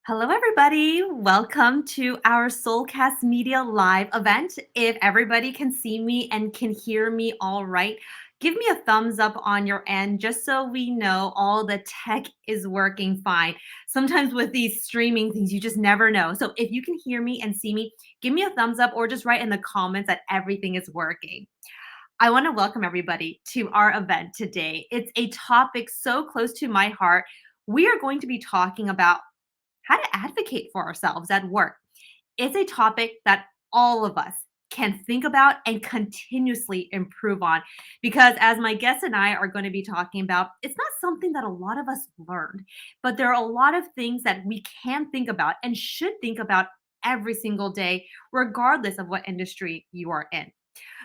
Hello, everybody. Welcome to our Soulcast Media live event. If everybody can see me and can hear me all right, give me a thumbs up on your end just so we know all the tech is working fine. Sometimes with these streaming things, you just never know. So if you can hear me and see me, give me a thumbs up or just write in the comments that everything is working. I want to welcome everybody to our event today. It's a topic so close to my heart. We are going to be talking about how to advocate for ourselves at work. It's a topic that all of us can think about and continuously improve on because as my guests and I are going to be talking about, it's not something that a lot of us learned, but there are a lot of things that we can think about and should think about every single day, regardless of what industry you are in.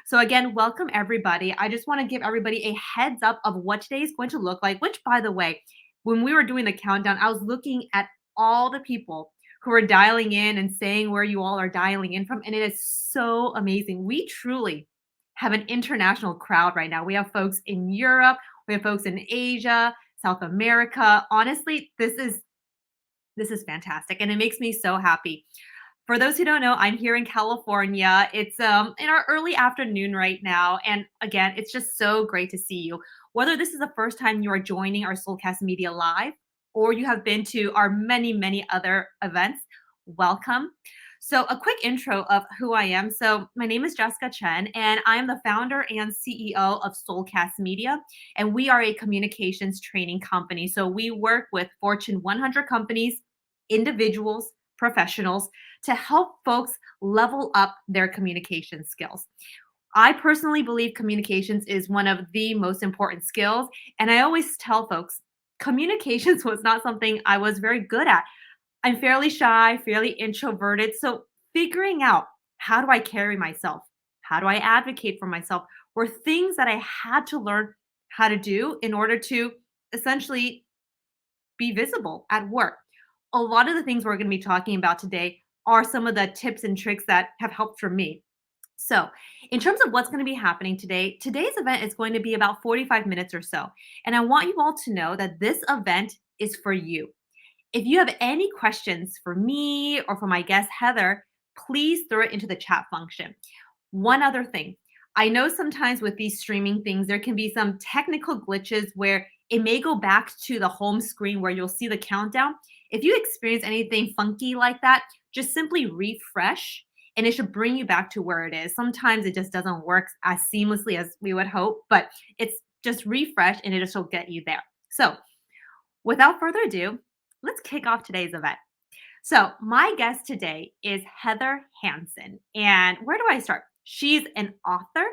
So again, welcome everybody. I just want to give everybody a heads up of what today is going to look like, which by the way, when we were doing the countdown, I was looking at all the people who are dialing in and saying where you all are dialing in from, and it is so amazing. We truly have an international crowd right now. We have folks in Europe, we have folks in Asia, South America. Honestly, this is fantastic and it makes me so happy. For those who don't know, I'm here in California. It's in our early afternoon right now. And again, it's just so great to see you. Whether this is the first time you are joining our Soulcast Media Live or you have been to our many, many other events, welcome. So, a quick intro of who I am. So, my name is Jessica Chen, and I am the founder and CEO of Soulcast Media. And we are a communications training company. So, we work with Fortune 100 companies, individuals, professionals to help folks level up their communication skills. I personally believe communications is one of the most important skills. And I always tell folks, communications was not something I was very good at. I'm fairly shy, fairly introverted. So figuring out how do I carry myself? How do I advocate for myself? Were things that I had to learn how to do in order to essentially be visible at work. A lot of the things we're going to be talking about today are some of the tips and tricks that have helped for me. So, in terms of what's going to be happening today, today's event is going to be about 45 minutes or so. And I want you all to know that this event is for you. If you have any questions for me or for my guest, Heather, please throw it into the chat function. One other thing, I know sometimes with these streaming things, there can be some technical glitches where it may go back to the home screen where you'll see the countdown. If you experience anything funky like that, just simply refresh and it should bring you back to where it is. Sometimes it just doesn't work as seamlessly as we would hope, but it's just refresh and it just will get you there. So, without further ado, let's kick off today's event. So, my guest today is Heather Hansen. And where do I start? She's an author,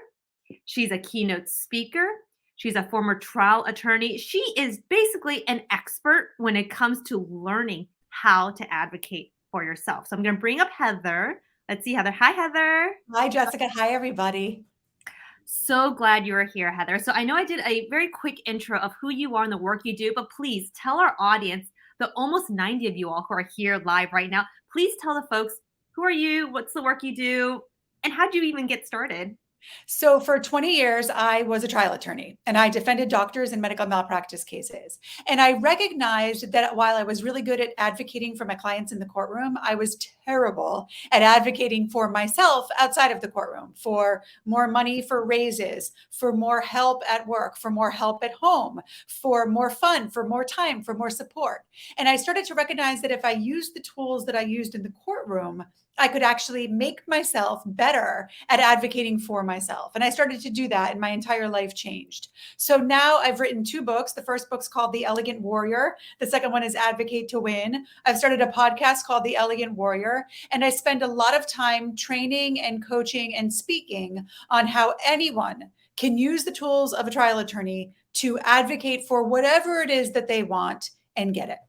she's a keynote speaker, she's a former trial attorney. She is basically an expert when it comes to learning how to advocate for yourself. So, I'm going to bring up Heather. Let's see, Heather. Hi, Heather. Hi, Jessica. Hi, everybody. So glad you are here, Heather. So I know I did a very quick intro of who you are and the work you do, but please tell our audience, the almost 90 of you all who are here live right now, please tell the folks, who are you? What's the work you do? And how'd you even get started? So, for 20 years, I was a trial attorney and I defended doctors in medical malpractice cases. And I recognized that while I was really good at advocating for my clients in the courtroom, I was terrible at advocating for myself outside of the courtroom for more money for raises, for more help at work, for more help at home, for more fun, for more time, for more support. And I started to recognize that if I used the tools that I used in the courtroom, I could actually make myself better at advocating for myself. And I started to do that, and my entire life changed. So now I've written two books. The first book's called The Elegant Warrior. The second one is Advocate to Win. I've started a podcast called The Elegant Warrior. And I spend a lot of time training and coaching and speaking on how anyone can use the tools of a trial attorney to advocate for whatever it is that they want and get it.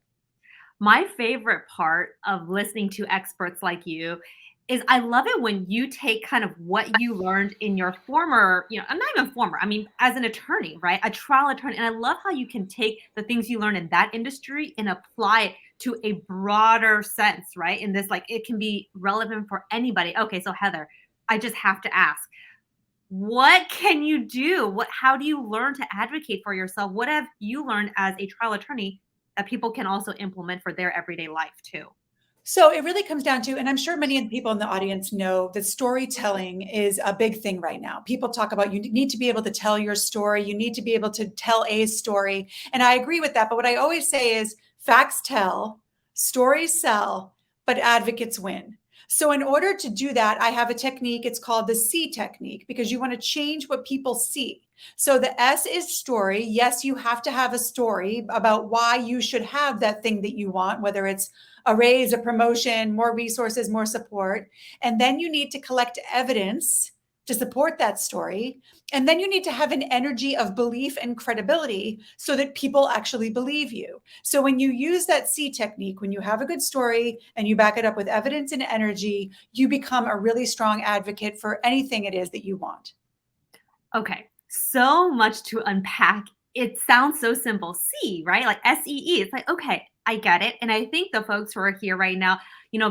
My favorite part of listening to experts like you is I love it when you take kind of what you learned in your former, I'm not even former, I mean, as an attorney, right? A trial attorney. And I love how you can take the things you learn in that industry and apply it to a broader sense, right? In this, like, it can be relevant for anybody. Okay, so Heather, I just have to ask, what can you do? How do you learn to advocate for yourself? What have you learned as a trial attorney that people can also implement for their everyday life too? So it really comes down to, and I'm sure many of the people in the audience know that storytelling is a big thing right now. People talk about you need to be able to tell your story. You need to be able to tell a story. And I agree with that. But what I always say is facts tell, stories sell, but advocates win. So in order to do that, I have a technique. It's called the C technique because you want to change what people see. So the S is story. Yes, you have to have a story about why you should have that thing that you want, whether it's a raise, a promotion, more resources, more support. And then you need to collect evidence to support that story. And then you need to have an energy of belief and credibility so that people actually believe you. So when you use that C technique, when you have a good story and you back it up with evidence and energy, you become a really strong advocate for anything it is that you want. Okay, so much to unpack. It sounds so simple. C, right? Like SEE. It's like, okay, I get it. And I think the folks who are here right now,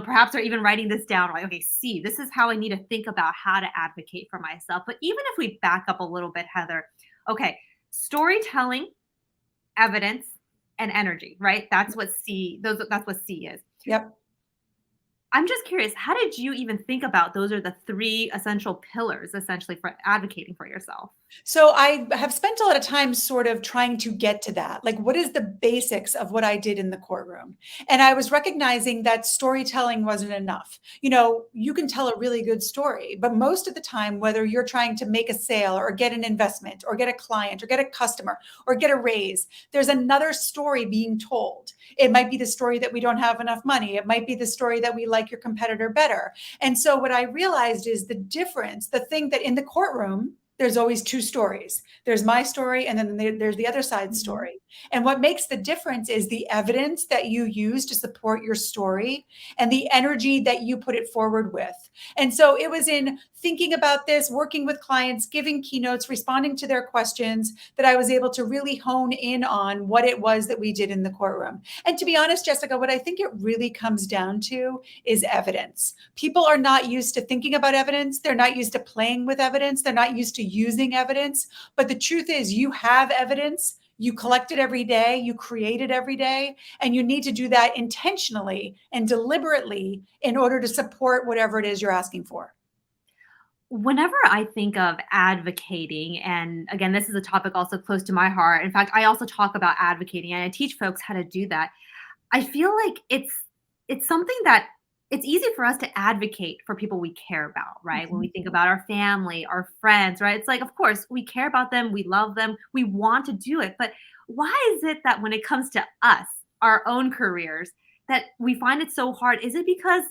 perhaps are even writing this down, like, okay, C, this is how I need to think about how to advocate for myself. But even if we back up a little bit, Heather, okay, storytelling, evidence, and energy, right? That's what C is. Yep. I'm just curious, how did you even think about those are the three essential pillars essentially for advocating for yourself? So I have spent a lot of time sort of trying to get to that. Like, what is the basics of what I did in the courtroom? And I was recognizing that storytelling wasn't enough. You can tell a really good story, but most of the time, whether you're trying to make a sale or get an investment or get a client or get a customer or get a raise, there's another story being told. It might be the story that we don't have enough money. It might be the story that we like your competitor better. And so what I realized is the difference, the thing that in the courtroom, there's always two stories. There's my story, and then there's the other side's Mhm. story. And what makes the difference is the evidence that you use to support your story and the energy that you put it forward with. And so it was in thinking about this, working with clients, giving keynotes, responding to their questions, that I was able to really hone in on what it was that we did in the courtroom. And to be honest, Jessica, what I think it really comes down to is evidence. People are not used to thinking about evidence. They're not used to playing with evidence. They're not used to using evidence. But the truth is, you have evidence. You collect it every day, you create it every day, and you need to do that intentionally and deliberately in order to support whatever it is you're asking for. Whenever I think of advocating, and again, this is a topic also close to my heart. In fact, I also talk about advocating and I teach folks how to do that. I feel like it's something that it's easy for us to advocate for people we care about, right? When we Mhm. think about our family, our friends, right? It's like, of course, we care about them, we love them, we want to do it. But why is it that when it comes to us, our own careers, that we find it so hard? Is it because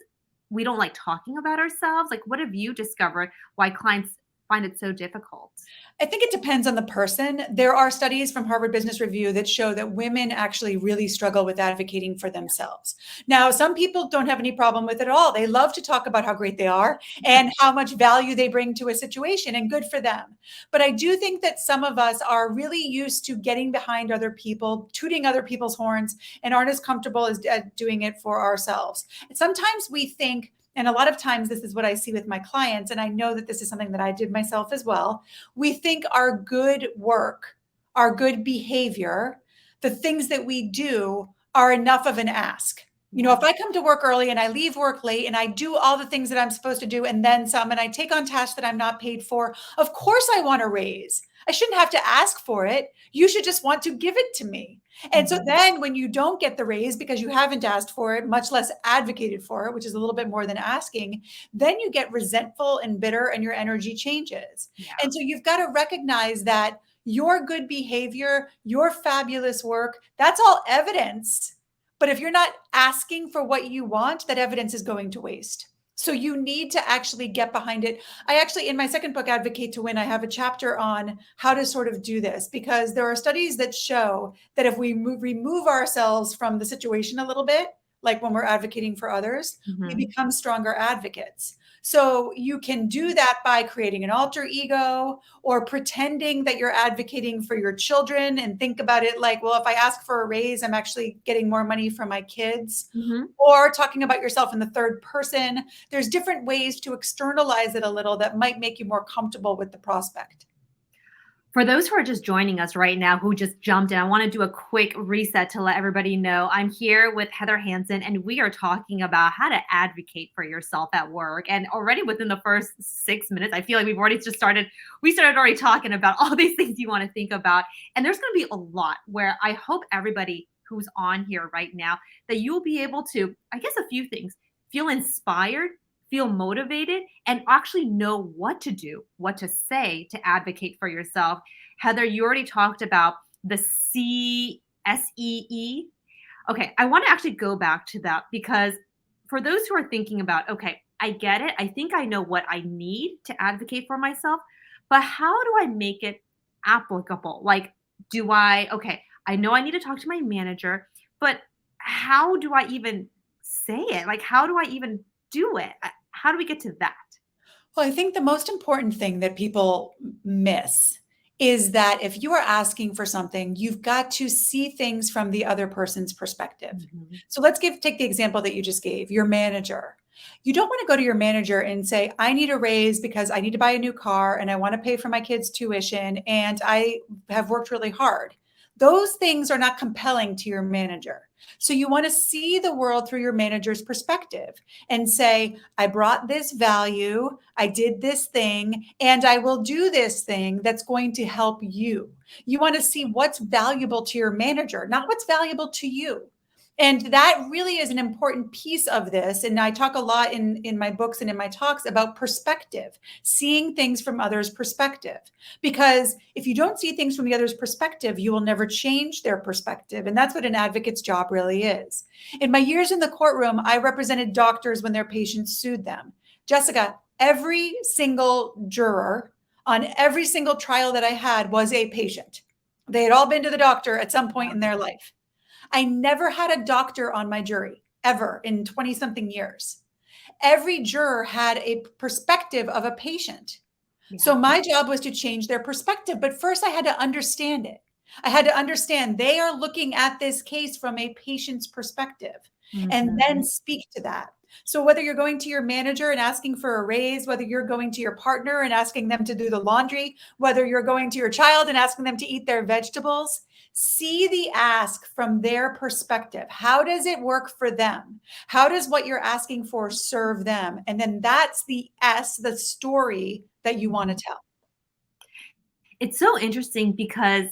we don't like talking about ourselves? Like, what have you discovered why clients find it so difficult? I think it depends on the person. There are studies from Harvard Business Review that show that women actually really struggle with advocating for themselves. Now, some people don't have any problem with it at all. They love to talk about how great they are and how much value they bring to a situation, and good for them. But I do think that some of us are really used to getting behind other people, tooting other people's horns, and aren't as comfortable as doing it for ourselves. And sometimes we think, and a lot of times this is what I see with my clients, and I know that this is something that I did myself as well. We think our good work, our good behavior, the things that we do are enough of an ask. Yeah. If I come to work early and I leave work late and I do all the things that I'm supposed to do and then some, and I take on tasks that I'm not paid for, of course I want a raise. I shouldn't have to ask for it. You should just want to give it to me. And so Mhm. then when you don't get the raise because you haven't asked for it, much less advocated for it, which is a little bit more than asking, then you get resentful and bitter and your energy changes. Yeah. And so you've got to recognize that your good behavior, your fabulous work, that's all evidence. But if you're not asking for what you want, that evidence is going to waste. So you need to actually get behind it. I actually, in my second book, Advocate to Win, I have a chapter on how to sort of do this, because there are studies that show that if we remove ourselves from the situation a little bit, like when we're advocating for others, we Mhm. become stronger advocates. So you can do that by creating an alter ego or pretending that you're advocating for your children and think about it like, well, if I ask for a raise, I'm actually getting more money for my kids. Mhm. Or talking about yourself in the third person. There's different ways to externalize it a little that might make you more comfortable with the prospect. For those who are just joining us right now, who just jumped in, I want to do a quick reset to let everybody know I'm here with Heather Hansen, and we are talking about how to advocate for yourself at work. And already within the first 6 minutes, I feel like we've already just started, we started already talking about all these things you want to think about. And there's going to be a lot where I hope everybody who's on here right now that you will be able to, I guess, a few things, feel inspired, feel motivated, and actually know what to do, what to say to advocate for yourself. Heather, you already talked about the CSEE. Okay, I want to actually go back to that because for those who are thinking about, okay, I get it. I think I know what I need to advocate for myself, but how do I make it applicable? Like, okay, I know I need to talk to my manager, but how do I even say it? Like, how do I even do it? How do we get to that? Well, I think the most important thing that people miss is that if you are asking for something, you've got to see things from the other person's perspective. Mhm. So let's take the example that you just gave, your manager. You don't want to go to your manager and say, I need a raise because I need to buy a new car and I want to pay for my kids' tuition and I have worked really hard. Those things are not compelling to your manager. So you want to see the world through your manager's perspective and say, I brought this value, I did this thing, and I will do this thing that's going to help you. You want to see what's valuable to your manager, not what's valuable to you. And that really is an important piece of this. And I talk a lot in my books and in my talks about perspective, seeing things from others' perspective. Because if you don't see things from the other's perspective, you will never change their perspective. And that's what an advocate's job really is. In my years in the courtroom, I represented doctors when their patients sued them. Jessica, every single juror on every single trial that I had was a patient. They had all been to the doctor at some point in their life. I never had a doctor on my jury ever in 20 something years. Every juror had a perspective of a patient. So Yeah. my job was to change their perspective. But first, I had to understand it. I had to understand they are looking at this case from a patient's perspective and then Mhm. speak to that. So whether you're going to your manager and asking for a raise, whether you're going to your partner and asking them to do the laundry, whether you're going to your child and asking them to eat their vegetables, see the ask from their perspective. How does it work for them? How does what you're asking for serve them? And then that's the story that you want to tell. It's so interesting because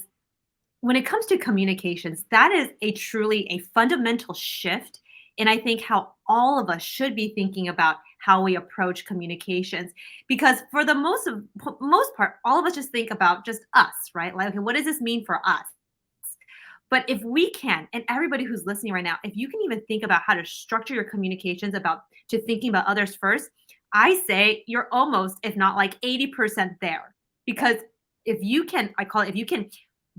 when it comes to communications, that is a truly a fundamental shift in I think how all of us should be thinking about how we approach communications. Because for the most part, all of us just think about just us, right? Like, okay, what does this mean for us? But if we can, and everybody who's listening right now, if you can even think about how to structure your communications about to thinking about others first, I say you're almost, if not like 80% there. Because if you can, I call it, if you can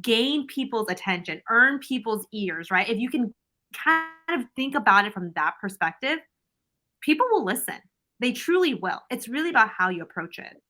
gain people's attention, earn people's ears, right? If you can kind of think about it from that perspective, people will listen. They truly will. It's really about how you approach it.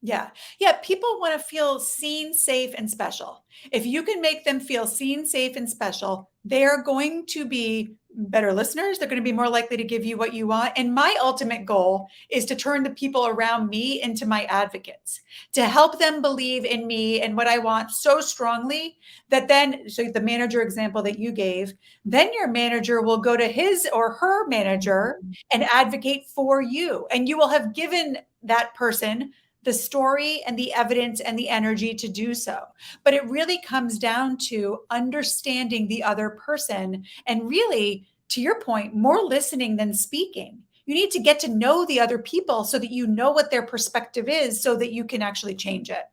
Yeah. Yeah. People want to feel seen, safe, and special. If you can make them feel seen, safe, and special, they're going to be better listeners. They're going to be more likely to give you what you want. And my ultimate goal is to turn the people around me into my advocates, to help them believe in me and what I want so strongly that then, so the manager example that you gave, then your manager will go to his or her manager Mhm. and advocate for you. And you will have given that person the story and the evidence and the energy to do so. But it really comes down to understanding the other person and really, to your point, more listening than speaking. You need to get to know the other people so that you know what their perspective is so that you can actually change it.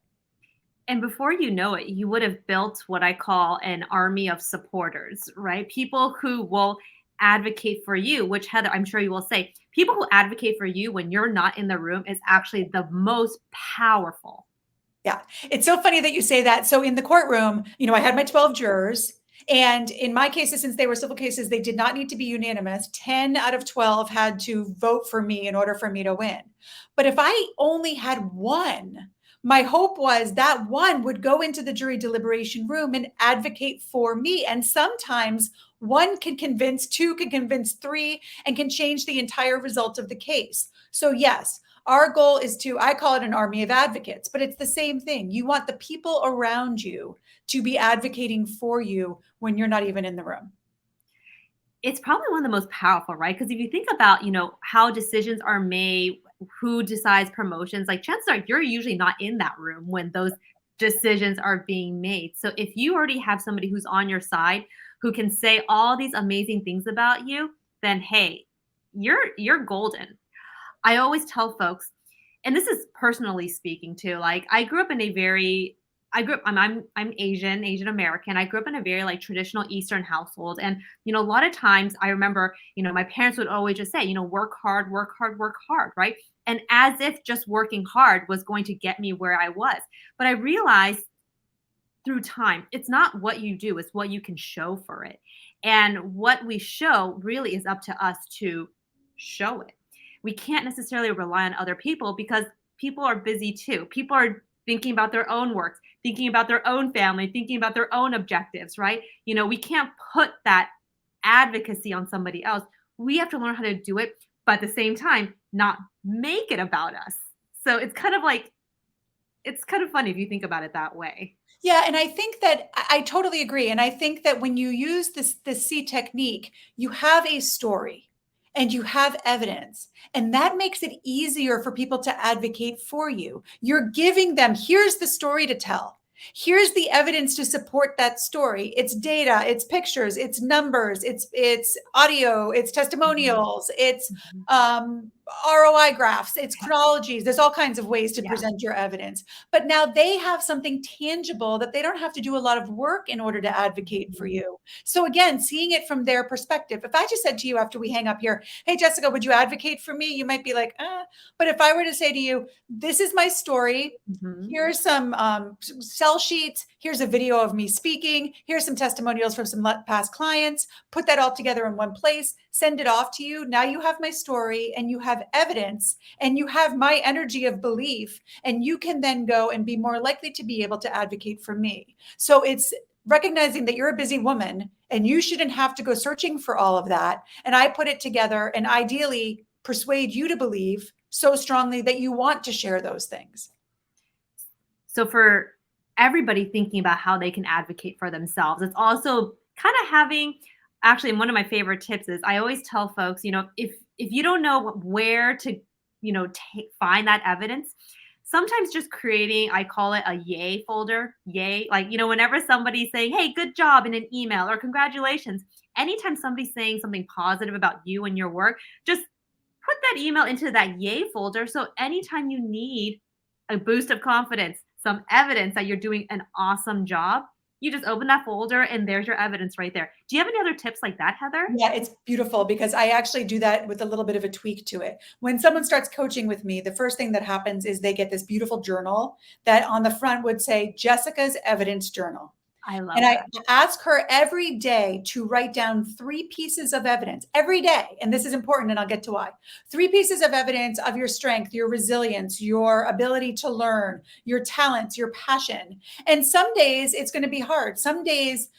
And before you know it, you would have built what I call an army of supporters, right? People who will advocate for you, which Heather, I'm sure you will say, people who advocate for you when you're not in the room is actually the most powerful. Yeah. It's so funny that you say that. So in the courtroom, I had my 12 jurors. And in my cases, since they were civil cases, they did not need to be unanimous. 10 out of 12 had to vote for me in order for me to win. But if I only had one, my hope was that one would go into the jury deliberation room and advocate for me. And sometimes one can convince, two can convince three, and can change the entire result of the case. So, yes, Our goal is to, I call it an army of advocates, but it's the same thing. You want the people around you to be advocating for you when you're not even in the room. It's probably one of the most powerful, right? Because if you think about, how decisions are made, who decides promotions, like chances are you're usually not in that room when those decisions are being made. So if you already have somebody who's on your side who can say all these amazing things about you, then hey, you're golden. I always tell folks, and this is personally speaking too, like I grew up I'm Asian American. I grew up in a very like traditional Eastern household. And a lot of times I remember, my parents would always just say, work hard, work hard, work hard, right? And as if just working hard was going to get me where I was. But I realized through time, it's not what you do, it's what you can show for it. And what we show really is up to us to show it. We can't necessarily rely on other people because people are busy too. People are thinking about their own work, thinking about their own family, thinking about their own objectives, right? We can't put that advocacy on somebody else. We have to learn how to do it, but at the same time, not make it about us. So it's kind of funny if you think about it that way. Yeah, and I think that I totally agree. And I think that when you use this C technique, you have a story and you have evidence, and that makes it easier for people to advocate for you. You're giving them, here's the story to tell. Here's the evidence to support that story. It's data, it's pictures, it's numbers, it's audio, it's Mhm, testimonials, it's mhm. ROI graphs, it's chronologies. There's all kinds of ways to Yeah. present your evidence. But now they have something tangible that they don't have to do a lot of work in order to advocate for Mhm. you. So again, seeing it from their perspective. If I just said to you after we hang up here, hey, Jessica, would you advocate for me? You might be like, But if I were to say to you, this is my story. Mhm. Here's some sell sheets. Here's a video of me speaking. Here's some testimonials from some past clients. Put that all together in one place, send it off to you. Now you have my story and you have evidence and you have my energy of belief, and you can then go and be more likely to be able to advocate for me. So it's recognizing that you're a busy woman and you shouldn't have to go searching for all of that. And I put it together and ideally persuade you to believe so strongly that you want to share those things. So for everybody thinking about how they can advocate for themselves, it's also kind of having actually one of my favorite tips is I always tell folks, if you don't know where to, find that evidence, sometimes just creating, I call it a yay folder. Yay, like, whenever somebody's saying, "Hey, good job" in an email or congratulations, anytime somebody's saying something positive about you and your work, just put that email into that yay folder. So anytime you need a boost of confidence, some evidence that you're doing an awesome job, you just open that folder and there's your evidence right there. Do you have any other tips like that, Heather? Yeah, it's beautiful because I actually do that with a little bit of a tweak to it. When someone starts coaching with me, the first thing that happens is they get this beautiful journal that on the front would say Jessica's Evidence Journal. I And love I that. ask her every day to write down 3 pieces of evidence every day. And this is important, and I'll get to why. 3 pieces of evidence of your strength, your resilience, your ability to learn, your talents, your passion. And some days it's going to be hard. Some days,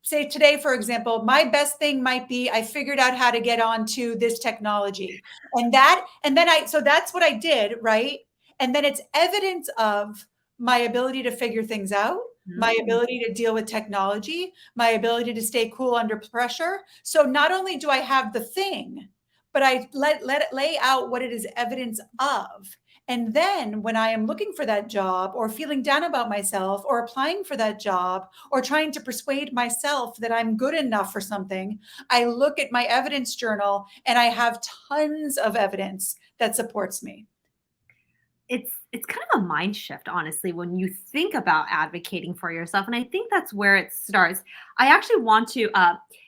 say today, for example, my best thing might be I figured out how to get onto this technology. So that's what I did, right? And then it's evidence of my ability to figure things out, my Mm. ability to deal with technology, my ability to stay cool under pressure. So not only do I have the thing, but I let it lay out what it is evidence of. And then when I am looking for that job or feeling down about myself or applying for that job or trying to persuade myself that I'm good enough for something, I look at my evidence journal and I have tons of evidence that supports me. It's kind of a mind shift, honestly, when you think about advocating for yourself, and I think that's where it starts. I actually want to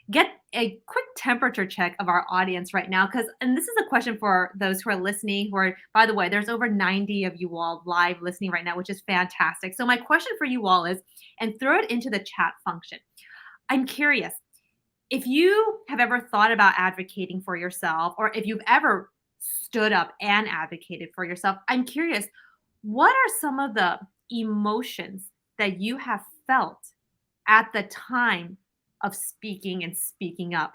get a quick temperature check of our audience right now, because, and this is a question for those who are listening, who are, by the way, there's over 90 of you all live listening right now, which is fantastic. So my question for you all is, and throw it into the chat function. I'm curious, if you have ever thought about advocating for yourself, or if you've ever stood up and advocated for yourself, I'm curious, what are some of the emotions that you have felt at the time of speaking and speaking up?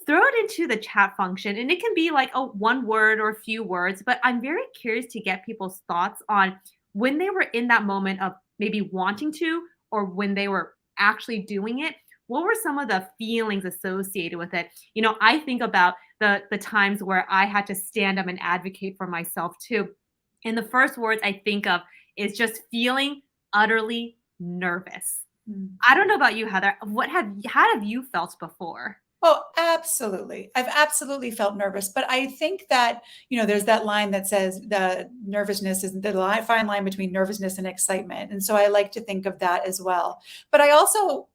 throw it into the chat function, and it can be like a one word or a few words, but I'm very curious to get people's thoughts on when they were in that moment of maybe wanting to or when they were actually doing it. What were some of the feelings associated with it? I think about the times where I had to stand up and advocate for myself too. And the first words I think of is just feeling utterly nervous. Mm. I don't know about you, Heather. How have you felt before? Oh, absolutely. I've absolutely felt nervous, but I think that, there's that line that says the nervousness is fine line between nervousness and excitement. And so I like to think of that as well. But I also,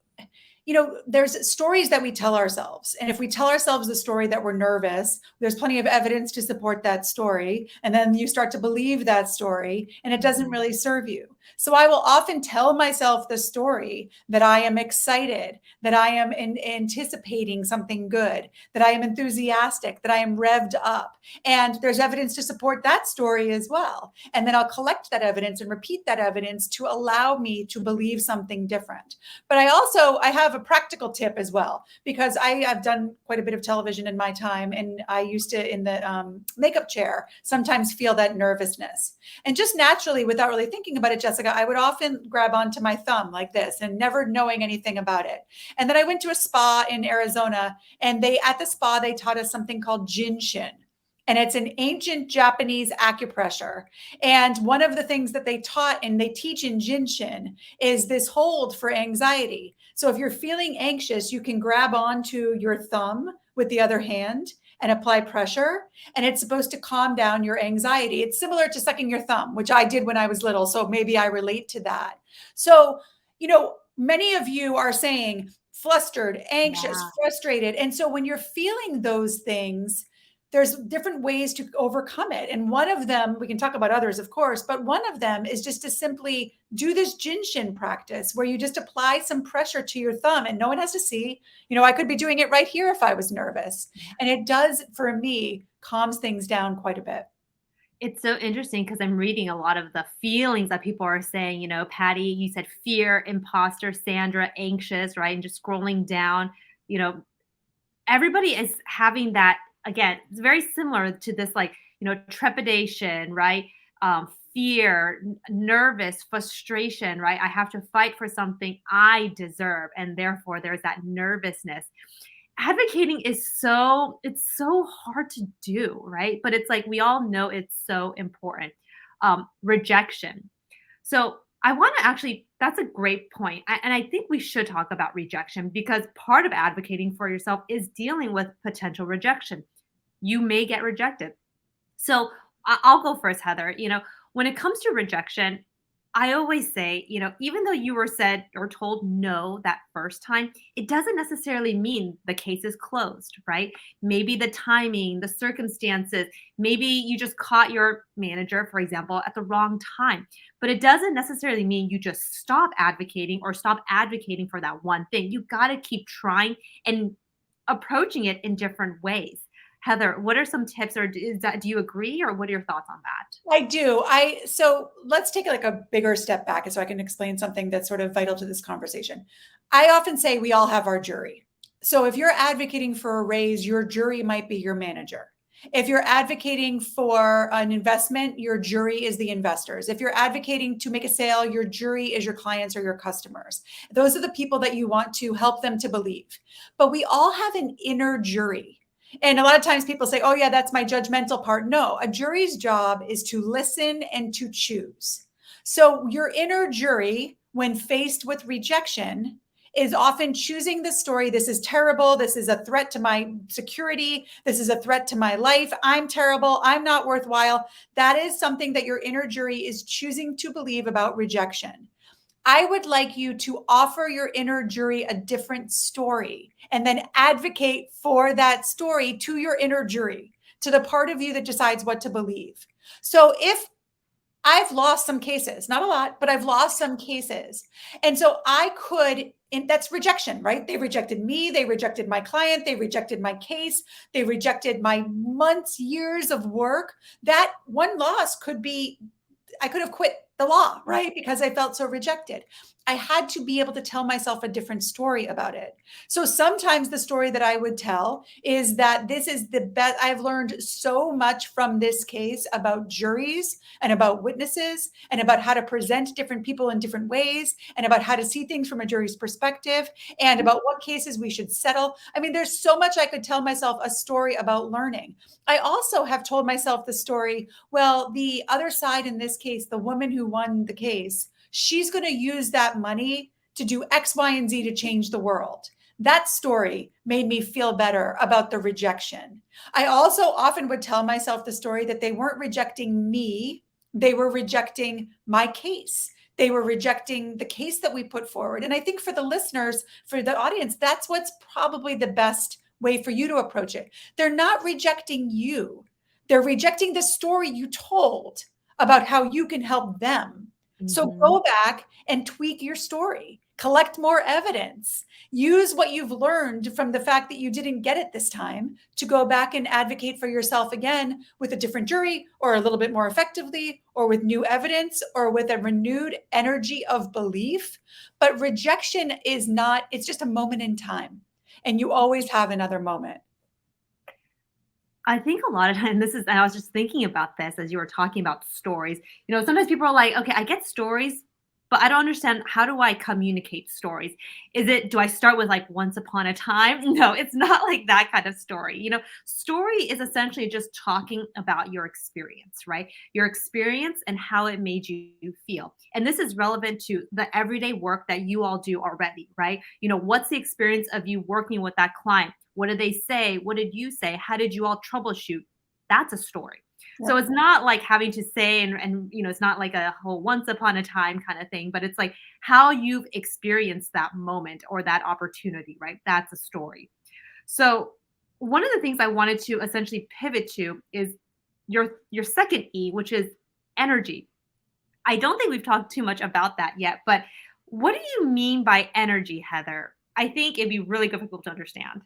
there's stories that we tell ourselves. And if we tell ourselves the story that we're nervous, there's plenty of evidence to support that story. And then you start to believe that story, and it doesn't really serve you. So I will often tell myself the story that I am excited, that I am anticipating something good, that I am enthusiastic, that I am revved up. And there's evidence to support that story as well. And then I'll collect that evidence and repeat that evidence to allow me to believe something different. But I have a practical tip as well, because I have done quite a bit of television in my time. And I used to, in the makeup chair, sometimes feel that nervousness. And just naturally, without really thinking about it, Jessica, I would often grab onto my thumb like this and never knowing anything about it. And then I went to a spa in Arizona, and at the spa, they taught us something called Jinshin. And it's an ancient Japanese acupressure. And one of the things that they taught and they teach in Jinshin is this hold for anxiety. So if you're feeling anxious, you can grab onto your thumb with the other hand and apply pressure. And it's supposed to calm down your anxiety. It's similar to sucking your thumb, which I did when I was little. So maybe I relate to that. So, many of you are saying flustered, anxious, Yeah. frustrated. And so when you're feeling those things, there's different ways to overcome it. And one of them, we can talk about others, of course, but one of them is just to simply do this Jinshin practice where you just apply some pressure to your thumb and no one has to see. I could be doing it right here if I was nervous. And it does, for me, calms things down quite a bit. It's so interesting because I'm reading a lot of the feelings that people are saying. Patty, you said fear, imposter, Sandra, anxious, right? And just scrolling down, you know, everybody is having that. Again, it's very similar to this, like, trepidation, right? Fear, nervous, frustration, right? I have to fight for something I deserve. And therefore, there's that nervousness. Advocating is it's so hard to do, right? But it's like we all know it's so important. Rejection. So I want to actually, that's a great point. And I think we should talk about rejection because part of advocating for yourself is dealing with potential rejection. You may get rejected. So I'll go first, Heather. When it comes to rejection, I always say, even though you were said or told no that first time, it doesn't necessarily mean the case is closed, right? Maybe the timing, the circumstances, maybe you just caught your manager, for example, at the wrong time. But it doesn't necessarily mean you just stop advocating or stop advocating for that one thing. You got to keep trying and approaching it in different ways. Heather, what are some tips, or do you agree, or what are your thoughts on that? I do. So let's take like a bigger step back so I can explain something that's sort of vital to this conversation. I often say we all have our jury. So if you're advocating for a raise, your jury might be your manager. If you're advocating for an investment, your jury is the investors. If you're advocating to make a sale, your jury is your clients or your customers. Those are the people that you want to help them to believe. But we all have an inner jury. And a lot of times people say, oh, yeah, that's my judgmental part. No, a jury's job is to listen and to choose. So your inner jury, when faced with rejection, is often choosing the story. This is terrible. This is a threat to my security. This is a threat to my life. I'm terrible. I'm not worthwhile. That is something that your inner jury is choosing to believe about rejection. I would like you to offer your inner jury a different story and then advocate for that story to your inner jury, to the part of you that decides what to believe. So if I've lost some cases, not a lot, but I've lost some cases. And so I could, and that's rejection, right? They rejected me. They rejected my client. They rejected my case. They rejected my months, years of work. That one loss could be, I could have quit the law, right? Because I felt so rejected. I had to be able to tell myself a different story about it. So sometimes the story that I would tell is that this is the best. I've learned so much from this case about juries and about witnesses and about how to present different people in different ways and about how to see things from a jury's perspective and about what cases we should settle. I mean, there's so much I could tell myself a story about learning. I also have told myself the story, well, the other side in this case, the woman who won the case, she's going to use that money to do X, Y, and Z to change the world. That story made me feel better about the rejection. I also often would tell myself the story that they weren't rejecting me, they were rejecting my case. They were rejecting the case that we put forward. And I think for the listeners, for the audience, that's what's probably the best way for you to approach it. They're not rejecting you. They're rejecting the story you told about how you can help them. So Mhm. go back and tweak your story, collect more evidence, use what you've learned from the fact that you didn't get it this time to go back and advocate for yourself again with a different jury or a little bit more effectively or with new evidence or with a renewed energy of belief. But rejection is not, it's just a moment in time. And you always have another moment. I think a lot of time this is and I was just thinking about this as you were talking about stories. Sometimes people are like, "Okay, I get stories, but I don't understand how do I communicate stories? Do I start with like once upon a time?" No, it's not like that kind of story. Story is essentially just talking about your experience, right? Your experience and how it made you feel. And this is relevant to the everyday work that you all do already, right? What's the experience of you working with that client? What did they say? What did you say? How did you all troubleshoot? That's a story. So Right. it's not like having to say and it's not like a whole once upon a time kind of thing, but it's like how you've experienced that moment or that opportunity, right? That's a story. So one of the things I wanted to essentially pivot to is your second E, which is energy. I don't think we've talked too much about that yet, but what do you mean by energy, Heather? I think it'd be really good for people to understand.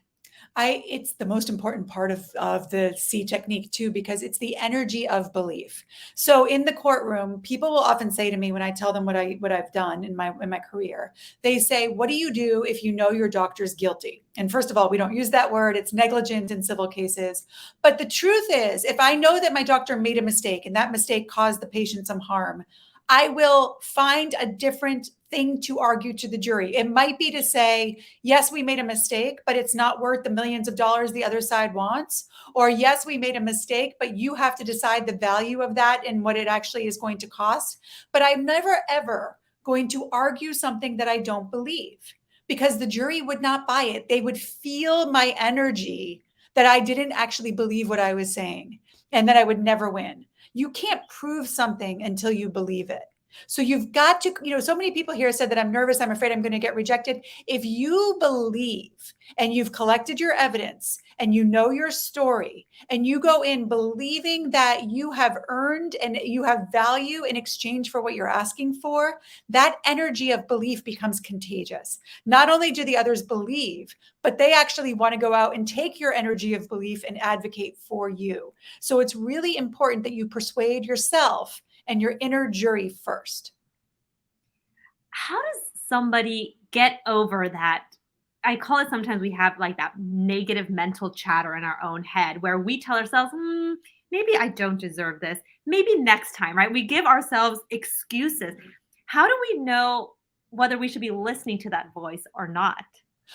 It's the most important part of the C technique too, because it's the energy of belief. So in the courtroom, people will often say to me when I tell them what I've done in my career, they say, "What do you do if you know your doctor's guilty?" And first of all, we don't use that word. It's negligent in civil cases. But the truth is, if I know that my doctor made a mistake and that mistake caused the patient some harm, I will find a different thing to argue to the jury. It might be to say, yes, we made a mistake, but it's not worth the millions of dollars the other side wants. Or, yes, we made a mistake, but you have to decide the value of that and what it actually is going to cost. But I'm never, ever going to argue something that I don't believe because the jury would not buy it. They would feel my energy that I didn't actually believe what I was saying and that I would never win. You can't prove something until you believe it. So you've got to, so many people here said that I'm nervous, I'm afraid I'm going to get rejected. If you believe and you've collected your evidence and you know your story and you go in believing that you have earned and you have value in exchange for what you're asking for, that energy of belief becomes contagious. Not only do the others believe, but they actually want to go out and take your energy of belief and advocate for you. So it's really important that you persuade yourself and your inner jury first. How does somebody get over that? I call it sometimes we have like that negative mental chatter in our own head where we tell ourselves, maybe I don't deserve this. Maybe next time, right? We give ourselves excuses. How do we know whether we should be listening to that voice or not?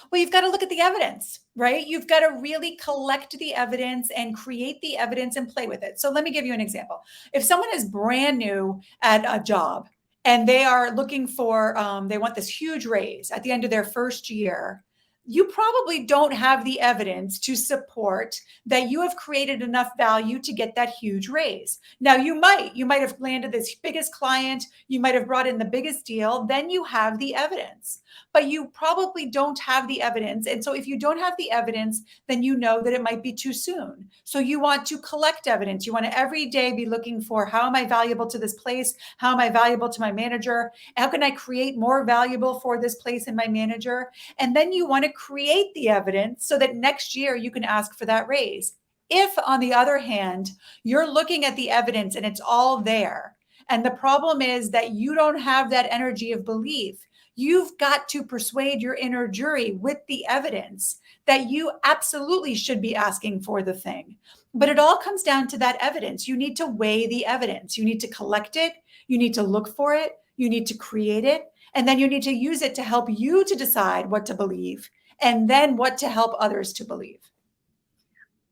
Well, you've got to look at the evidence, right? You've got to really collect the evidence and create the evidence and play with it. So let me give you an example. If someone is brand new at a job and they are looking for, they want this huge raise at the end of their first year, you probably don't have the evidence to support that you have created enough value to get that huge raise. Now you might have landed this biggest client, you might have brought in the biggest deal, then you have the evidence, but you probably don't have the evidence. And so if you don't have the evidence, then you know that it might be too soon. So you want to collect evidence. You want to every day be looking for, how am I valuable to this place? How am I valuable to my manager? How can I create more valuable for this place and my manager? And then you want to create the evidence so that next year you can ask for that raise. If, on the other hand, you're looking at the evidence and it's all there, and the problem is that you don't have that energy of belief, You've got to persuade your inner jury with the evidence that you absolutely should be asking for the thing. But it all comes down to that evidence. You need to weigh the evidence. You need to collect it. You need to look for it. You need to create it. And then you need to use it to help you to decide what to believe and then what to help others to believe.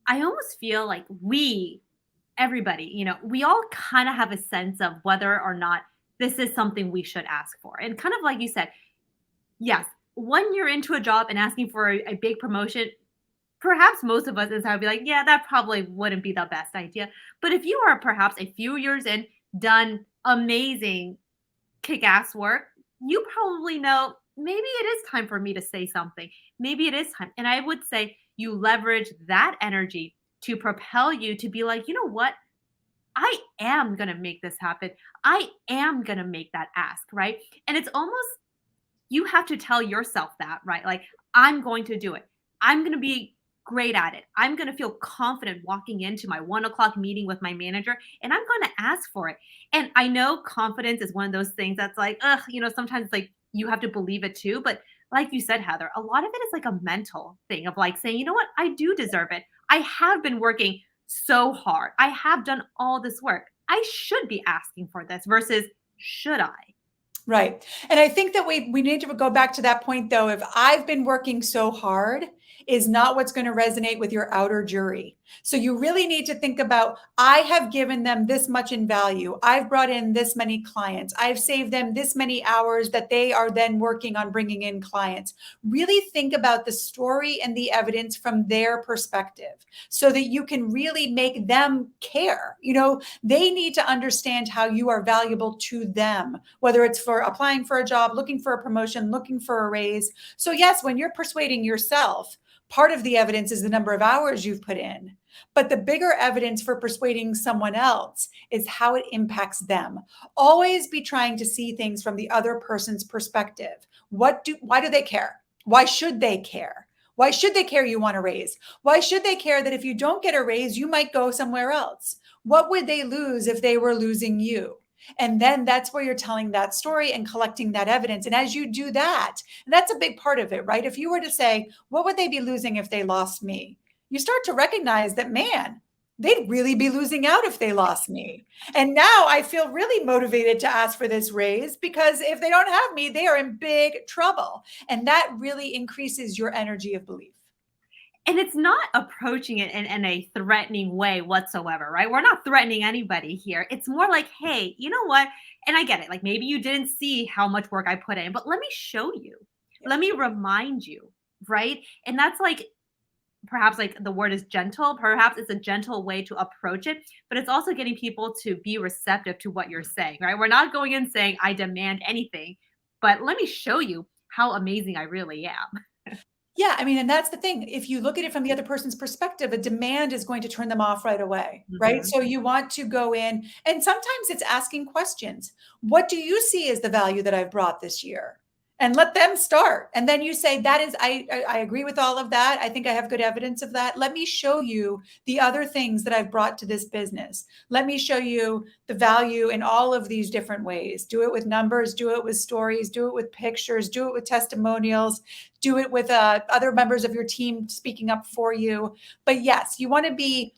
I almost feel like everybody, we all kind of have a sense of whether or not this is something we should ask for. And kind of like you said, yes, when you're into a job and asking for a big promotion, perhaps most of us inside would be like, yeah, that probably wouldn't be the best idea. But if you are perhaps a few years in, done amazing kick ass work, you probably know maybe it is time for me to say something. Maybe it is time. And I would say you leverage that energy to propel you to be like, you know what? I am going to make this happen. I am going to make that ask, right? And it's almost, you have to tell yourself that, right? Like, I'm going to do it. I'm going to be great at it. I'm going to feel confident walking into my 1 o'clock meeting with my manager, and I'm going to ask for it. And I know confidence is one of those things that's like, ugh, sometimes it's like you have to believe it too. But like you said, Heather, a lot of it is like a mental thing of like saying, you know what, I do deserve it. I have been working so hard. I have done all this work. I should be asking for this versus should I? Right. And I think that we need to go back to that point, though. If I've been working so hard is not what's going to resonate with your outer jury. So you really need to think about, I have given them this much in value. I've brought in this many clients. I've saved them this many hours that they are then working on bringing in clients. Really think about the story and the evidence from their perspective so that you can really make them care. They need to understand how you are valuable to them, whether it's for applying for a job, looking for a promotion, looking for a raise. So yes, when you're persuading yourself, part of the evidence is the number of hours you've put in. But the bigger evidence for persuading someone else is how it impacts them. Always be trying to see things from the other person's perspective. Why do they care? Why should they care? Why should they care you want a raise? Why should they care that if you don't get a raise, you might go somewhere else? What would they lose if they were losing you? And then that's where you're telling that story and collecting that evidence. And as you do that, and that's a big part of it, right? If you were to say, what would they be losing if they lost me? You start to recognize that, man, they'd really be losing out if they lost me. And now I feel really motivated to ask for this raise because if they don't have me, they are in big trouble. And that really increases your energy of belief. And it's not approaching it in a threatening way whatsoever, right? We're not threatening anybody here. It's more like, hey, you know what? And I get it. Like maybe you didn't see how much work I put in, but let me show you. Yeah. Let me remind you, right? And that's like, perhaps like the word is gentle. Perhaps it's a gentle way to approach it, but it's also getting people to be receptive to what you're saying, right? We're not going in saying, I demand anything, but let me show you how amazing I really am. Yeah, I mean, and that's the thing. If you look at it from the other person's perspective, a demand is going to turn them off right away, right? Mhm. So you want to go in, and sometimes it's asking questions. What do you see as the value that I've brought this year? And let them start. And then you say, that is, I agree with all of that. I think I have good evidence of that. Let me show you the other things that I've brought to this business. Let me show you the value in all of these different ways. Do it with numbers, do it with stories, do it with pictures, do it with testimonials, do it with other members of your team speaking up for you. But yes, you want to be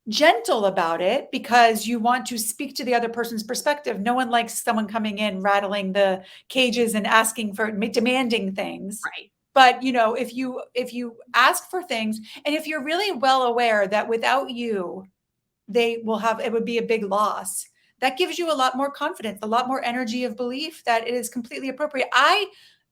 gentle about it because you want to speak to the other person's perspective. No one likes someone coming in, rattling the cages and asking for demanding things. Right. But if you ask for things, and if you're really well aware that without you, it would be a big loss. That gives you a lot more confidence, a lot more energy of belief that it is completely appropriate. I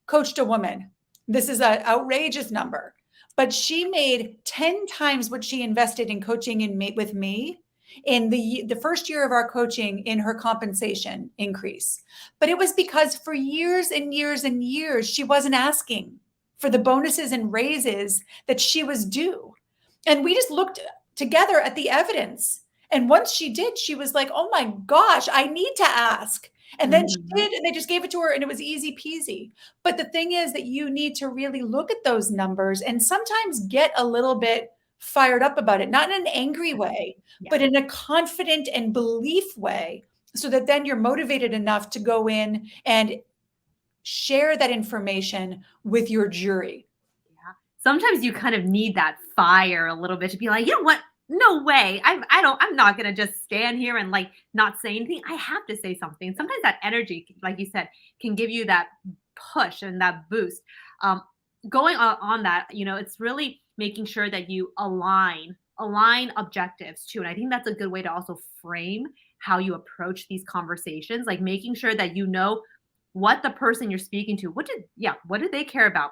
coached a woman. This is an outrageous number, but she made 10 times what she invested in coaching with me in the first year of our coaching in her compensation increase. But it was because for years and years and years, she wasn't asking for the bonuses and raises that she was due. And we just looked together at the evidence. And once she did, she was like, oh my gosh, I need to ask. And then she Mhm. did, and they just gave it to her, and it was easy peasy. But the thing is that you need to really look at those numbers and sometimes get a little bit fired up about it, not in an angry way, Yeah. but in a confident and belief way, so that then you're motivated enough to go in and share that information with your jury. Yeah. Sometimes you kind of need that fire a little bit to be like, you know what? No way. I'm not gonna just stand here and like not say anything. I have to say something. Sometimes that energy, like you said, can give you that push and that boost. Um, going on that, it's really making sure that you align objectives too. And I think that's a good way to also frame how you approach these conversations, like making sure that you know what the person you're speaking to, what did they care about?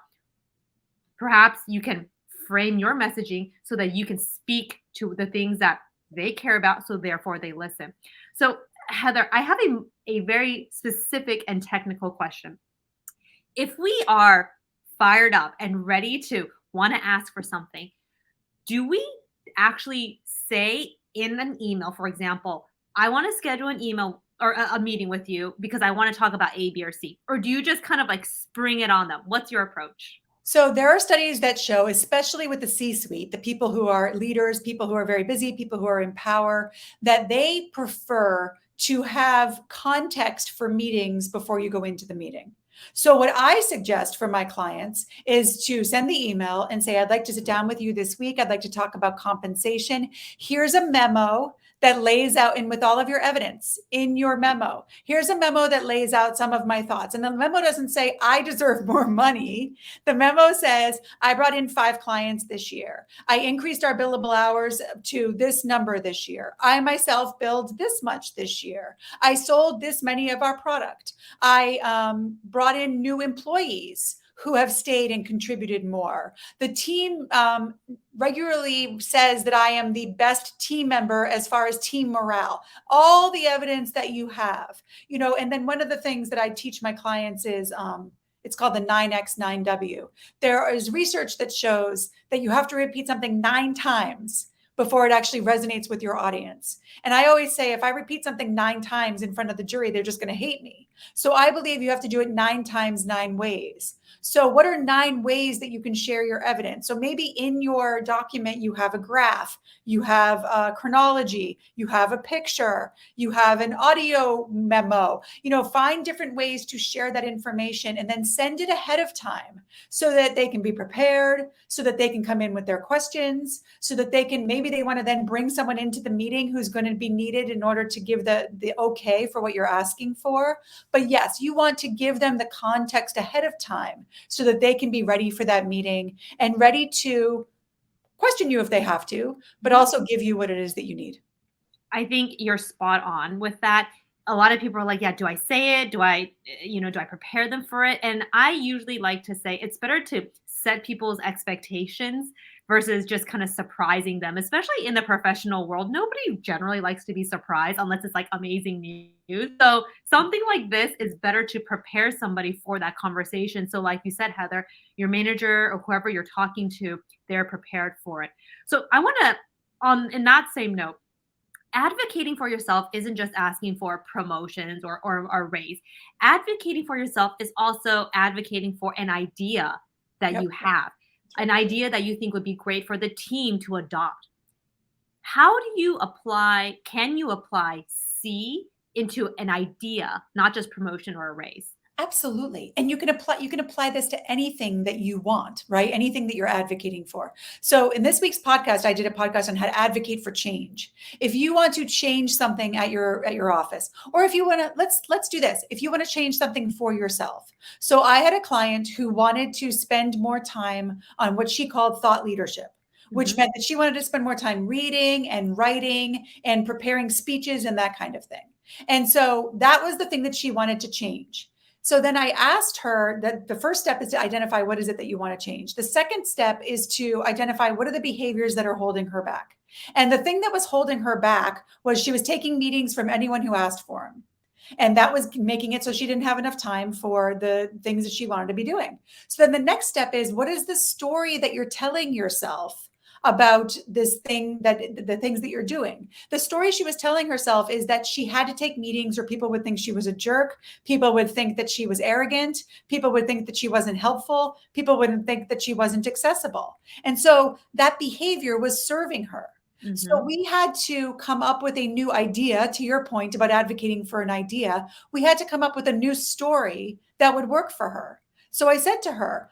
Perhaps you can frame your messaging so that you can speak to the things that they care about, so therefore they listen. So, Heather, I have a very specific and technical question. If we are fired up and ready to want to ask for something, do we actually say in an email, for example, I want to schedule an email or a meeting with you because I want to talk about A, B, or C? Or do you just kind of like spring it on them? What's your approach? So there are studies that show, especially with the C-suite, the people who are leaders, people who are very busy, people who are in power, that they prefer to have context for meetings before you go into the meeting. So what I suggest for my clients is to send the email and say, I'd like to sit down with you this week. I'd like to talk about compensation. Here's a memo that lays out, and with all of your evidence in your memo, here's a memo that lays out some of my thoughts. And the memo doesn't say, I deserve more money. The memo says, I brought in 5 clients this year. I increased our billable hours to this number this year. I myself billed this much this year. I sold this many of our product. I brought in new employees who have stayed and contributed more. The team regularly says that I am the best team member as far as team morale. All the evidence that you have, and then one of the things that I teach my clients is it's called the 9X 9W. There is research that shows that you have to repeat something 9 times before it actually resonates with your audience. And I always say, if I repeat something 9 times in front of the jury, they're just going to hate me. So I believe you have to do it 9 times, 9 ways. So what are 9 ways that you can share your evidence? So maybe in your document, you have a graph, you have a chronology, you have a picture, you have an audio memo, find different ways to share that information and then send it ahead of time so that they can be prepared, so that they can come in with their questions, so that maybe they want to then bring someone into the meeting who's going to be needed in order to give the okay for what you're asking for. But yes, you want to give them the context ahead of time so that they can be ready for that meeting and ready to question you if they have to, but also give you what it is that you need. I think you're spot on with that. A lot of people are like, yeah, do I say it? Do I prepare them for it? And I usually like to say it's better to set people's expectations versus just kind of surprising them, especially in the professional world. Nobody generally likes to be surprised unless it's like amazing news. So something like this is better to prepare somebody for that conversation. So like you said, Heather, your manager or whoever you're talking to, they're prepared for it. So I want to, in that same note, advocating for yourself isn't just asking for promotions or a raise. Advocating for yourself is also advocating for an idea that Yep. you have, an idea that you think would be great for the team to adopt. How can you apply C into an idea, not just promotion or a raise? Absolutely. And you can apply this to anything that you want, right? Anything that you're advocating for. So in this week's podcast, I did a podcast on how to advocate for change. If you want to change something at your office, or if you want to, let's do this. If you want to change something for yourself. So I had a client who wanted to spend more time on what she called thought leadership, which meant that she wanted to spend more time reading and writing and preparing speeches and that kind of thing. And so that was the thing that she wanted to change. So then I asked her that the first step is to identify what is it that you want to change. The second step is to identify what are the behaviors that are holding her back. And the thing that was holding her back was she was taking meetings from anyone who asked for them. And that was making it so she didn't have enough time for the things that she wanted to be doing. So then the next step is, what is the story that you're telling yourself about this thing, that the things that you're doing? The story she was telling herself is that she had to take meetings or people would think she was a jerk. People would think that she was arrogant. People would think that she wasn't helpful. People wouldn't think that she wasn't accessible. And so that behavior was serving her. So Mhm. we had to come up with a new idea. To your point about advocating for an idea, we had to come up with a new story that would work for her. So I said to her,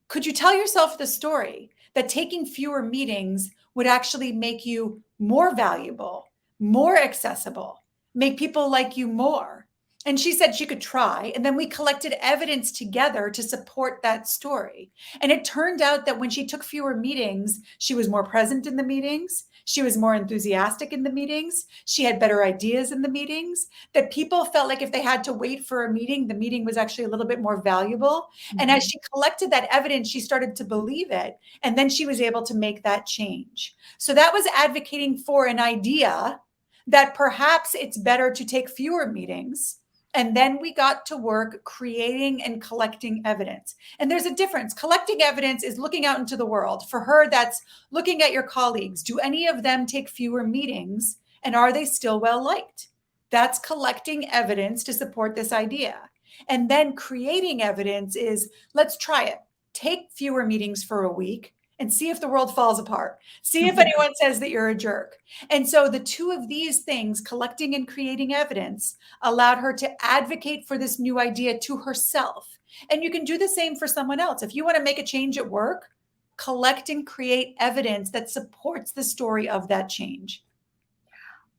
could you tell yourself the story that taking fewer meetings would actually make you more valuable, more accessible, make people like you more? And she said she could try. And then we collected evidence together to support that story. And it turned out that when she took fewer meetings, she was more present in the meetings. She was more enthusiastic in the meetings. She had better ideas in the meetings. That people felt like if they had to wait for a meeting, the meeting was actually a little bit more valuable. And as Mhm. she collected that evidence, she started to believe it. And then she was able to make that change. So that was advocating for an idea that perhaps it's better to take fewer meetings. And then we got to work creating and collecting evidence. And there's a difference. Collecting evidence is looking out into the world. For her, that's looking at your colleagues. Do any of them take fewer meetings? And are they still well liked? That's collecting evidence to support this idea. And then creating evidence is let's try it. Take fewer meetings for a week and see if the world falls apart. See if anyone says that you're a jerk. And so the two of these things, collecting and creating evidence, allowed her to advocate for this new idea to herself. And you can do the same for someone else. If you want to make a change at work, collect and create evidence that supports the story of that change.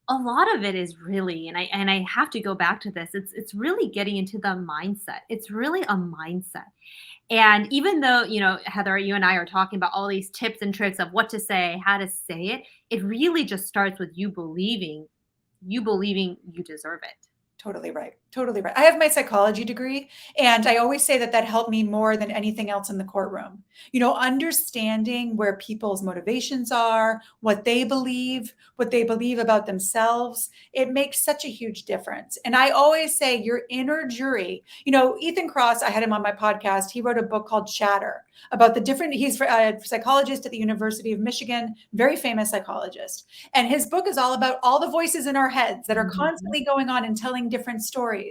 A lot of it is really, and I have to go back to this. It's really getting into the mindset. It's really a mindset. And even though, Heather, you and I are talking about all these tips and tricks of what to say, how to say it really just starts with you believing you deserve it. Totally right. Totally right. I have my psychology degree, and I always say that that helped me more than anything else in the courtroom. Understanding where people's motivations are, what they believe about themselves, it makes such a huge difference. And I always say your inner jury, Ethan Cross, I had him on my podcast. He wrote a book called Shatter about he's a psychologist at the University of Michigan, very famous psychologist. And his book is all about all the voices in our heads that are Mhm. constantly going on and telling different stories.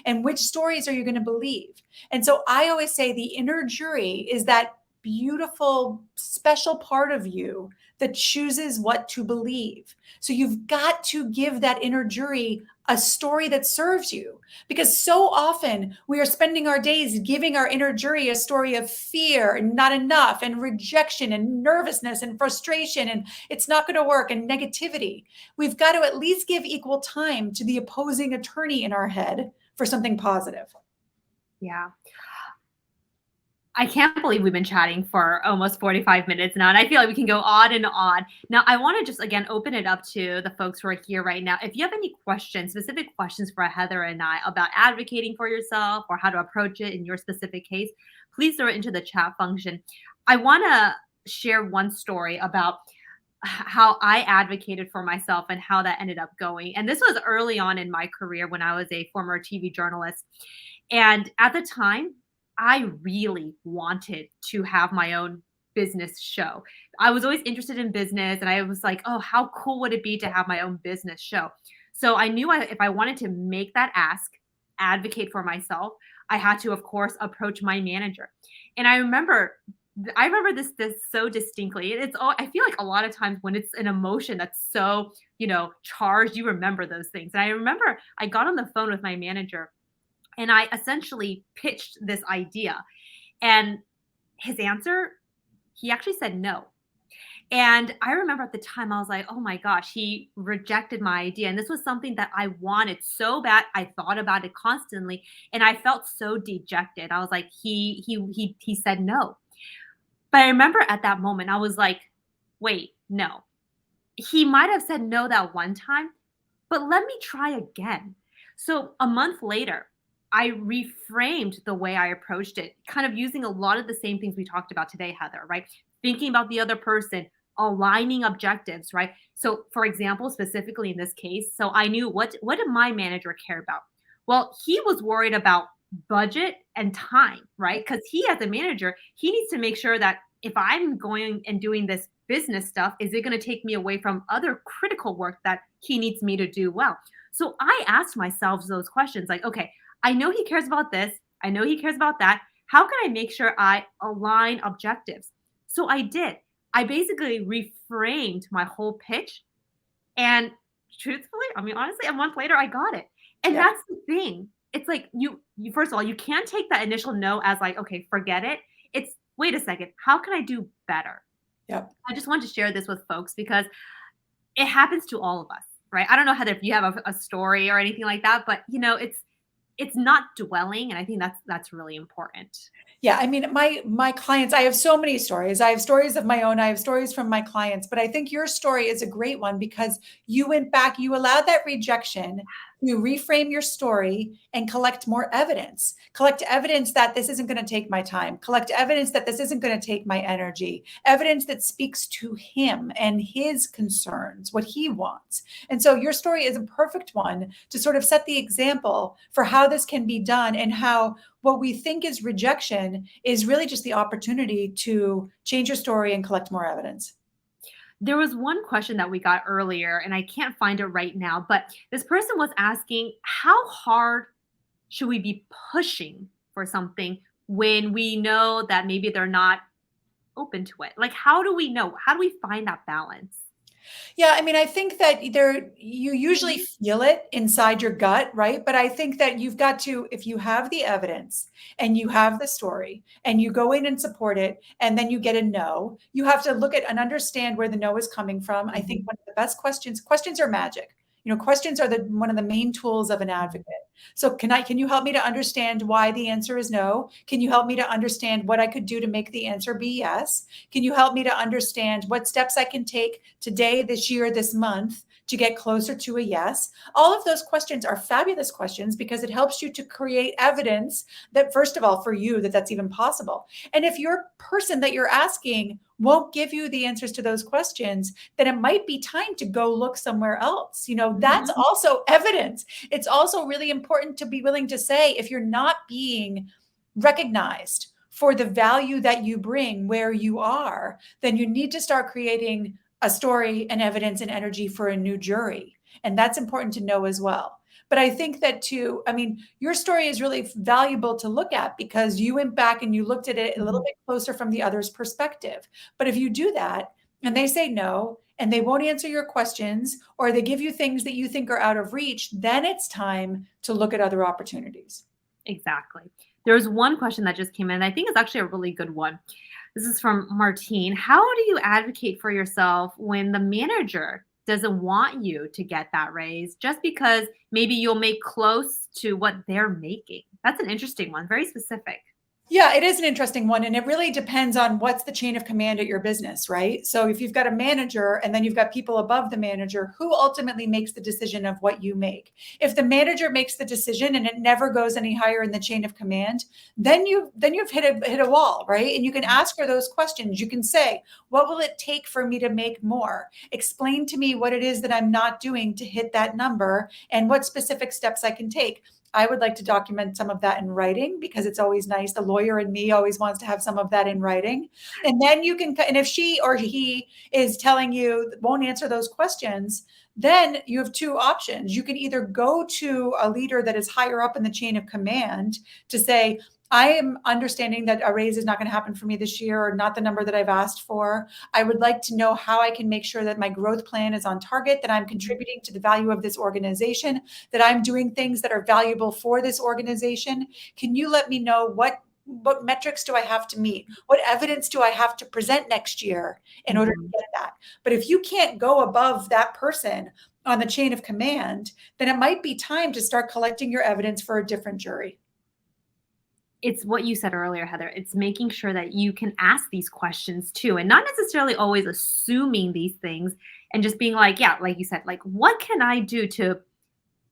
And which stories are you going to believe? And so I always say the inner jury is that beautiful, special part of you that chooses what to believe. So you've got to give that inner jury a story that serves you, because so often we are spending our days giving our inner jury a story of fear and not enough and rejection and nervousness and frustration and it's not going to work and negativity. We've got to at least give equal time to the opposing attorney in our head for something positive. Yeah. I can't believe we've been chatting for almost 45 minutes now, and I feel like we can go on and on. Now, I want to just again open it up to the folks who are here right now. If you have any questions, specific questions for Heather and I about advocating for yourself or how to approach it in your specific case, please throw it into the chat function. I want to share one story about how I advocated for myself and how that ended up going. And this was early on in my career when I was a former TV journalist. And at the time, I really wanted to have my own business show. I was always interested in business and I was like, "Oh, how cool would it be to have my own business show?" So I knew if I wanted to make that ask, advocate for myself, I had to of course approach my manager. And I remember this so distinctly. It's all I feel like a lot of times when it's an emotion that's so, charged, you remember those things. And I remember I got on the phone with my manager and I essentially pitched this idea. And his answer, he actually said no. And I remember at the time, I was like, oh my gosh, he rejected my idea. And this was something that I wanted so bad. I thought about it constantly and I felt so dejected. I was like, he said no. But I remember at that moment, I was like, wait, no. He might have said no that one time, but let me try again. So a month later, I reframed the way I approached it, kind of using a lot of the same things we talked about today, Heather, right? Thinking about the other person, aligning objectives, right? So for example, specifically in this case, so I knew what did my manager care about? Well, he was worried about budget and time, right? Because he as a manager, he needs to make sure that if I'm going and doing this business stuff, is it going to take me away from other critical work that he needs me to do well? So I asked myself those questions like, okay, I know he cares about this. I know he cares about that. How can I make sure I align objectives? So I did. I basically reframed my whole pitch, and truthfully, I mean, honestly, a month later, I got it. And Yeah. that's the thing. It's like you first of all, you can't take that initial no as like, okay, forget it. It's wait a second, how can I do better? Yep. I just want to share this with folks because it happens to all of us, right? I don't know, Heather, if you have a story or anything like that, but it's not dwelling, and I think that's really important. Yeah, I mean, my clients, I have so many stories. I have stories of my own, I have stories from my clients, but I think your story is a great one because you went back, you allowed that rejection to reframe your story and collect more evidence. Collect evidence that this isn't going to take my time. Collect evidence that this isn't going to take my energy. Evidence that speaks to him and his concerns, what he wants. And so your story is a perfect one to sort of set the example for how this can be done and how what we think is rejection is really just the opportunity to change your story and collect more evidence. There was one question that we got earlier, and I can't find it right now, but this person was asking, how hard should we be pushing for something when we know that maybe they're not open to it? Like, how do we know? How do we find that balance? Yeah, I mean, I think that there you usually Mhm, feel it inside your gut, right? But I think that you've got to, if you have the evidence and you have the story and you go in and support it, and then you get a no, you have to look at and understand where the no is coming from. I think mhm, one of the best questions are magic. Questions are the one of the main tools of an mhm, advocate. So can you help me to understand why the answer is no? Can you help me to understand what I could do to make the answer be yes? Can you help me to understand what steps I can take today, this year, this month to get closer to a yes? All of those questions are fabulous questions because it helps you to create evidence that, first of all, for you, that that's even possible. And if your person that you're asking won't give you the answers to those questions, then it might be time to go look somewhere else. That's mhm, also evidence. It's also really important to be willing to say if you're not being recognized for the value that you bring where you are, then you need to start creating a story and evidence and energy for a new jury. And that's important to know as well. But I think that too, I mean, your story is really valuable to look at because you went back and you looked at it a little mhm. bit closer from the other's perspective. But if you do that and they say no, and they won't answer your questions, or they give you things that you think are out of reach, then it's time to look at other opportunities. Exactly. There's one question that just came in. I think it's actually a really good one. This is from Martine. How do you advocate for yourself when the manager doesn't want you to get that raise just because maybe you'll make close to what they're making? That's an interesting one, very specific. Yeah, it is an interesting one. And it really depends on what's the chain of command at your business, right? So if you've got a manager and then you've got people above the manager, who ultimately makes the decision of what you make? If the manager makes the decision and it never goes any higher in the chain of command, then you've hit a wall, right? And you can ask her those questions. You can say, what will it take for me to make more? Explain to me what it is that I'm not doing to hit that number and what specific steps I can take. I would like to document some of that in writing because it's always nice. The lawyer in me always wants to have some of that in writing. And then you can, and if she or he is telling you, won't answer those questions, then you have two options. You can either go to a leader that is higher up in the chain of command to say, I am understanding that a raise is not going to happen for me this year or not the number that I've asked for. I would like to know how I can make sure that my growth plan is on target, that I'm Mhm. contributing to the value of this organization, that I'm doing things that are valuable for this organization. Can you let me know what metrics do I have to meet? What evidence do I have to present next year in order to Mhm. get that? But if you can't go above that person on the chain of command, then it might be time to start collecting your evidence for a different jury. It's what you said earlier, Heather. It's making sure that you can ask these questions too, and not necessarily always assuming these things and just being like, yeah, like you said, like, what can I do to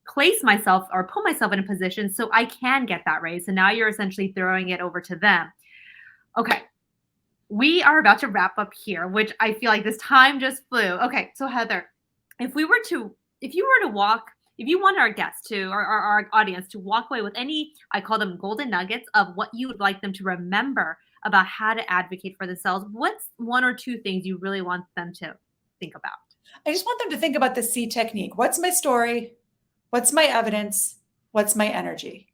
place myself or put myself in a position so I can get that raise? And now you're essentially throwing it over to them. Okay, we are about to wrap up here, which I feel like this time just flew. Okay, so Heather, if you were to walk, if you want our guests to, or our audience to walk away with any, I call them golden nuggets of what you would like them to remember about how to advocate for themselves, what's one or two things you really want them to think about? I just want them to think about the C technique. What's my story? What's my evidence? What's my energy?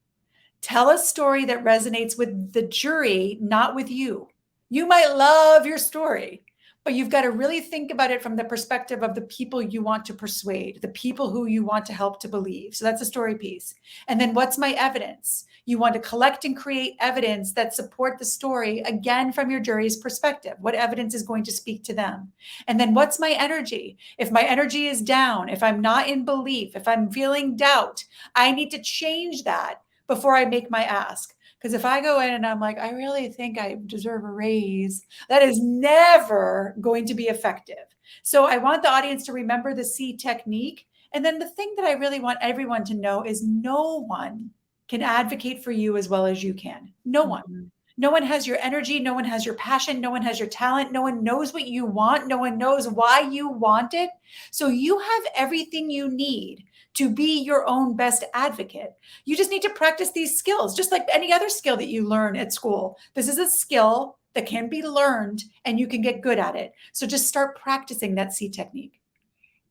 Tell a story that resonates with the jury, not with you. You might love your story, But you've got to really think about it from the perspective of the people you want to persuade, the people who you want to help to believe. So that's a story piece. And then what's my evidence? You want to collect and create evidence that support the story, again, from your jury's perspective. What evidence is going to speak to them? And then what's my energy? If my energy is down, if I'm not in belief, if I'm feeling doubt, I need to change that before I make my ask. Because if I go in and I'm like, I really think I deserve a raise, that is never going to be effective. So I want the audience to remember the C technique. And then the thing that I really want everyone to know is no one can advocate for you as well as you can. No one. Mhm. No one has your energy. No one has your passion. No one has your talent. No one knows what you want. No one knows why you want it. So you have everything you need to be your own best advocate. You just need to practice these skills, just like any other skill that you learn at school. This is a skill that can be learned and you can get good at it. So just start practicing that C technique.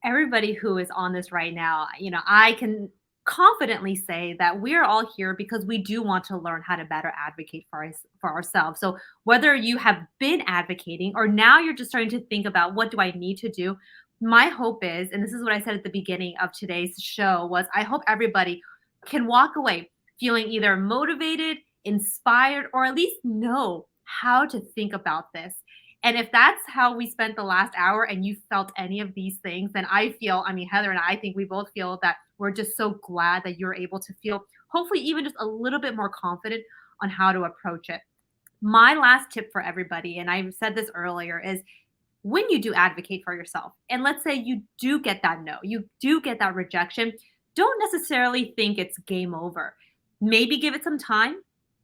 Everybody who is on this right now, I can confidently say that we are all here because we do want to learn how to better advocate for ourselves. So whether you have been advocating or now you're just starting to think about what do I need to do, my hope is, and this is what I said at the beginning of today's show, was I hope everybody can walk away feeling either motivated, inspired, or at least know how to think about this. And if that's how we spent the last hour and you felt any of these things, then Heather and I think we both feel that we're just so glad that you're able to feel, hopefully, even just a little bit more confident on how to approach it. My last tip for everybody, and I said this earlier, is when you do advocate for yourself, and let's say you do get that no, you do get that rejection, don't necessarily think it's game over. Maybe give it some time,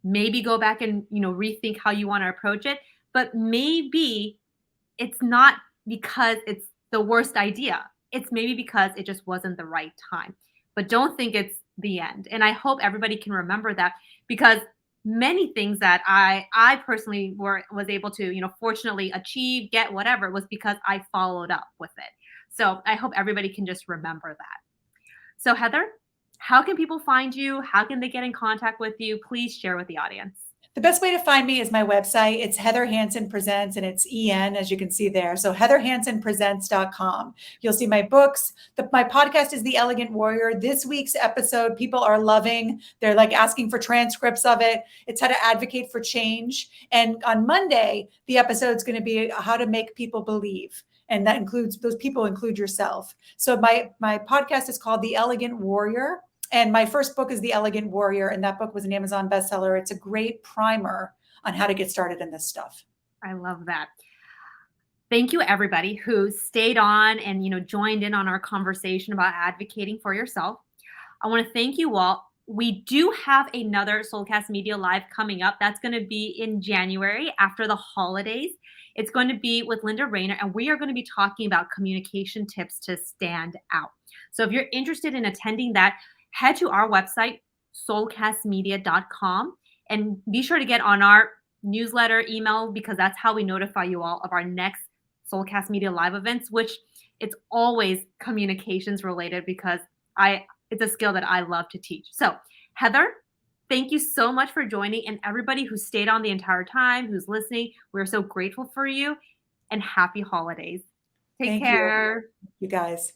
maybe go back and, rethink how you want to approach it, but maybe it's not because it's the worst idea. It's maybe because it just wasn't the right time. But don't think it's the end. And I hope everybody can remember that, because many things that I personally was able to, fortunately achieve, get whatever, was because I followed up with it. So I hope everybody can just remember that. So Heather, how can people find you? How can they get in contact with you? Please share with the audience. The best way to find me is my website. It's Heather Hansen Presents, and it's EN, as you can see there. So heatherhansenpresents.com. You'll see my books. My podcast is The Elegant Warrior. This week's episode, people are loving. They're like asking for transcripts of it. It's how to advocate for change. And on Monday, the episode's going to be how to make people believe. And that includes, those people include yourself. So my podcast is called The Elegant Warrior. And my first book is The Elegant Warrior, and that book was an Amazon bestseller. It's a great primer on how to get started in this stuff. I love that. Thank you, everybody who stayed on and joined in on our conversation about advocating for yourself. I want to thank you all. We do have another Soulcast Media Live coming up. That's going to be in January after the holidays. It's going to be with Linda Rayner, and we are going to be talking about communication tips to stand out. So if you're interested in attending that, head to our website, soulcastmedia.com, and be sure to get on our newsletter email, because that's how we notify you all of our next Soulcast Media Live events, which it's always communications related, because it's a skill that I love to teach. So Heather, thank you so much for joining, and everybody who stayed on the entire time, who's listening, we're so grateful for you, and happy holidays. Take Thank care. you guys.